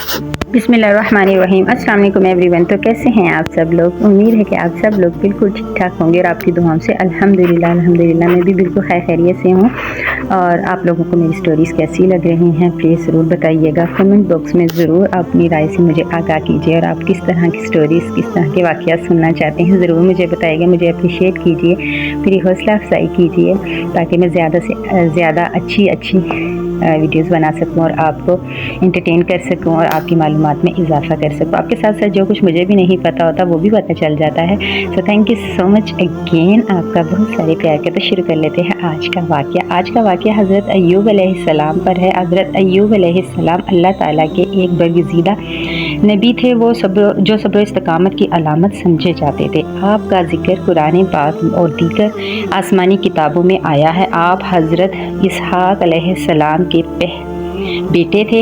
बिस्मिल्लाहिर्रहमानिर्रहीम। अस्सलाम वालेकुम एवरीवन। तो कैसे हैं आप सब लोग? उम्मीद है कि आप सब लोग बिल्कुल ठीक ठाक होंगे और आपकी दुआओं से अल्हम्दुलिल्लाह मैं भी बिल्कुल खैरियत से हूँ। और आप लोगों को मेरी स्टोरीज़ कैसी लग रही हैं प्लीज़ ज़रूर बताइएगा। कमेंट बॉक्स में ज़रूर अपनी राय से मुझे आगाह कीजिए और आप किस तरह की स्टोरीज़, किस तरह के वाक़यात सुनना चाहते हैं ज़रूर मुझे बताइएगा। मुझे अप्रिशिएट कीजिए, मेरी हौसला अफजाई कीजिए ताकि मैं ज़्यादा से ज़्यादा अच्छी वीडियोस बना सकूं और आपको एंटरटेन कर सकूं और आपकी मालूमात में इजाफा कर सकूं। आपके साथ साथ जो कुछ मुझे भी नहीं पता होता वो भी पता चल जाता है। So thank you so much again, आपका बहुत सारे प्यार के। तो शुरू कर लेते हैं आज का वाक़या हज़रत अय्यूब अलैहिस्सलाम पर है। हज़रत अय्यूब अलैहिस्सलाम अल्लाह ताला के एक बरगज़ीदा नबी थे। वो जो सब्र इस्तकामत की अलामत समझे जाते थे। आपका ज़िक्र कुरान पाक और दीगर आसमानी किताबों में आया है। आप हज़रत इसहाक़ अलैहिस्सलाम के बेटे थे।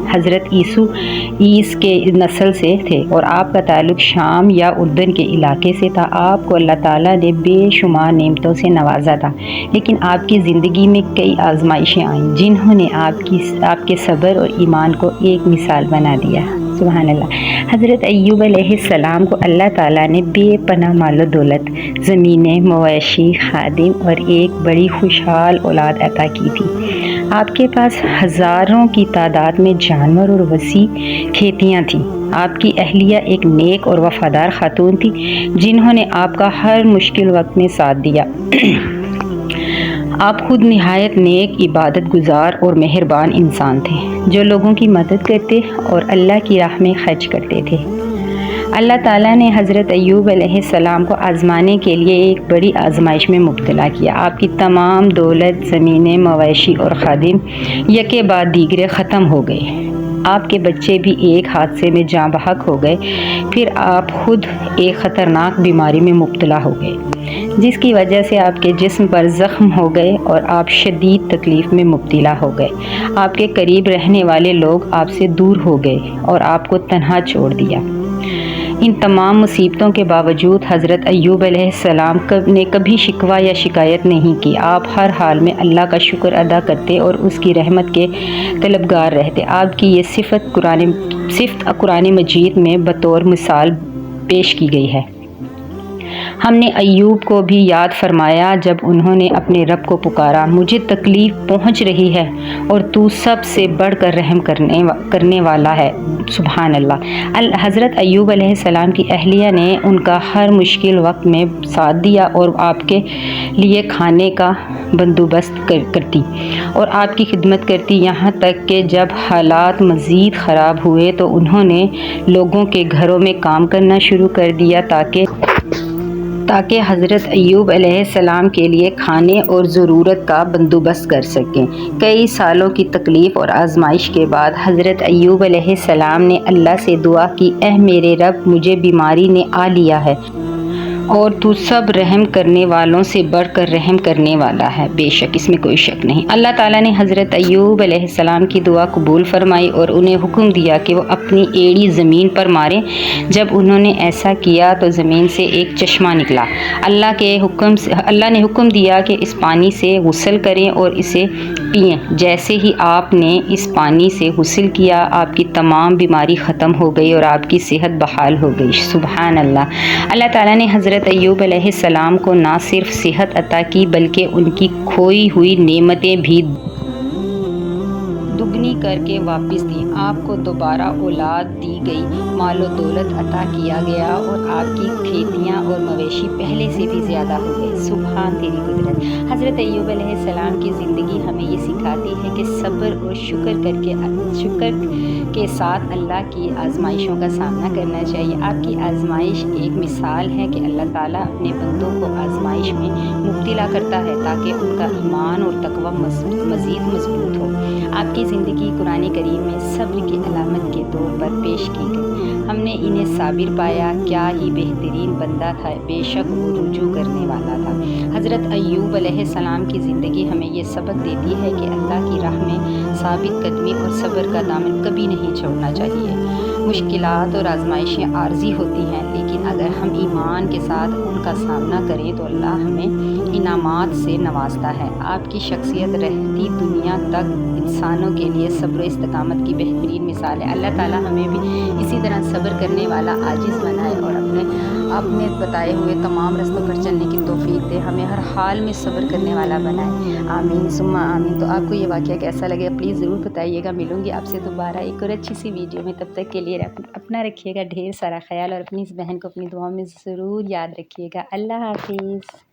हज़रत ईस के नस्ल से थे और आपका ताल्लुक़ शाम या उर्दन के इलाके से था। आपको अल्लाह ताला ने बेशुमार नेमतों से नवाजा था, लेकिन आपकी ज़िंदगी में कई आजमाइशें आईं जिन्होंने आपके सब्र और ईमान को एक मिसाल बना दिया। सुभान अल्लाह। हज़रत अय्यूब अलैहिस्सलाम को अल्लाह ताला ने बेपनाह मालो दौलत, ज़मीनें, मवेशी, खादिम और एक बड़ी खुशहाल औलाद अता की थी। आपके पास हज़ारों की तादाद में जानवर और वसी खेतियाँ थीं। आपकी अहलिया एक नेक और वफ़ादार खातून थी जिन्होंने आपका हर मुश्किल वक्त में साथ दिया। आप खुद निहायत नेक, इबादत गुजार और मेहरबान इंसान थे जो लोगों की मदद करते और अल्लाह की राह में खर्च करते थे। अल्लाह ताला ने हज़रत अय्यूब अलैहिस्सलाम को आज़माने के लिए एक बड़ी आजमाइश में मुब्तला किया। आपकी तमाम दौलत, ज़मीनें, मवेशी और खादिम यके बाद दीगरे ख़त्म हो गए। आपके बच्चे भी एक हादसे में जाँ बहक हो गए। फिर आप खुद एक ख़तरनाक बीमारी में मुब्तला हो गए जिसकी वजह से आपके जिस्म पर ज़ख्म हो गए और आप शदीद तकलीफ़ में मुब्तला हो गए। आपके करीब रहने वाले लोग आपसे दूर हो गए और आपको तन्हा छोड़ दिया। इन तमाम मुसीबतों के बावजूद हज़रत अय्यूब अलैहिस्सलाम ने कभी शिकवा या शिकायत नहीं की। आप हर हाल में अल्लाह का शुक्र अदा करते और उसकी रहमत के तलबगार रहते। आपकी ये सिफ़त कुरान मजीद में बतौर मिसाल पेश की गई है। हमने अय्यूब को भी याद फरमाया जब उन्होंने अपने रब को पुकारा, मुझे तकलीफ़ पहुंच रही है और तू सब से बढ़कर रहम करने वाला है। सुभान अल्लाह। हज़रत अय्यूब अलैहिस्सलाम की अहलिया ने उनका हर मुश्किल वक्त में साथ दिया और आपके लिए खाने का बंदोबस्त करती और आपकी खिदमत करती। यहाँ तक कि जब हालात मज़ीद ख़राब हुए तो उन्होंने लोगों के घरों में काम करना शुरू कर दिया ताकि हज़रत अय्यूब अलैहिस्सलाम के लिए खाने और ज़रूरत का बंदोबस्त कर सकें। कई सालों की तकलीफ़ और आजमाइश के बाद हज़रत अय्यूब अलैहिस्सलाम ने अल्लाह से दुआ की, ऐ मेरे रब, मुझे बीमारी ने आ लिया है और तू सब रहम करने वालों से बढ़कर रहम करने वाला है, बेशक इसमें कोई शक नहीं। अल्लाह ताला ने हज़रत अय्यूब अलैहिस्सलाम की दुआ कबूल फरमाई और उन्हें हुक्म दिया कि वो अपनी एड़ी ज़मीन पर मारें। जब उन्होंने ऐसा किया तो ज़मीन से एक चश्मा निकला। अल्लाह ने हुक्म दिया कि इस पानी से गुस्ल करें और इसे पिएं। जैसे ही आपने इस पानी से गुस्ल किया, आपकी तमाम बीमारी ख़त्म हो गई और आपकी सेहत बहाल हो गई। सुभान अल्लाह। अल्लाह ताला ने हज़रत अय्यूब अलैहिस्सलाम को ना सिर्फ सेहत अता की बल्कि उनकी खोई हुई नेमतें भी दुगनी करके वापस दी। आपको दोबारा औलाद दी गई, मालो दौलत अता किया गया और आपकी खेतियाँ और मवेशी पहले से भी ज़्यादा हो गई। सुभान तेरी कुदरत। हज़रत अय्यूब अलैहिस्सलाम की ज़िंदगी हमें ये सिखाती है कि सब्र और शुक्र के साथ अल्लाह की आजमाइशों का सामना करना चाहिए। आपकी आजमाइश एक मिसाल है कि अल्लाह ताला अपने बंदों को आजमाइश में मुब्तला करता है ताकि उनका ईमान और तकवा मज़ीद मजबूत हो। आपकी ज़िंदगी कुरान करीम में सब्र की अलामत के तौर पर पेश की गई। हमने इन्हें साबिर पाया, क्या ही बेहतरीन बंदा था, बेशक वो रुजू करने वाला था। हज़रत अय्यूब अलैहिस्सलाम की ज़िंदगी हमें ये सबक देती है कि अल्लाह की राह में साबित कदमी और सब्र का दामन कभी नहीं छोड़ना चाहिए। मुश्किलात और आजमाइशें आर्जी होती हैं, लेकिन अगर हम ईमान के साथ उनका सामना करें तो अल्लाह हमें इनामात से नवाजता है। आपकी शख्सियत रहती दुनिया तक انسانوں کے لیے صبر و استقامت کی بہترین مثال ہے۔ اللہ تعالیٰ ہمیں بھی اسی طرح صبر کرنے والا عاجز بنائے اور اپنے بتائے ہوئے تمام رستوں پر چلنے کی توفیق دے، ہمیں ہر حال میں صبر کرنے والا بنائے، آمین ثم آمین۔ تو آپ کو یہ واقعہ کیسا لگے پلیز ضرور بتائیے گا۔ ملوں گی آپ سے دوبارہ ایک اور اچھی سی ویڈیو میں، تب تک کے لیے اپنا رکھیے گا ڈھیر سارا خیال، اور اپنی اس بہن کو اپنی دعاؤں میں ضرور یاد رکھیے گا۔ اللہ حافظ۔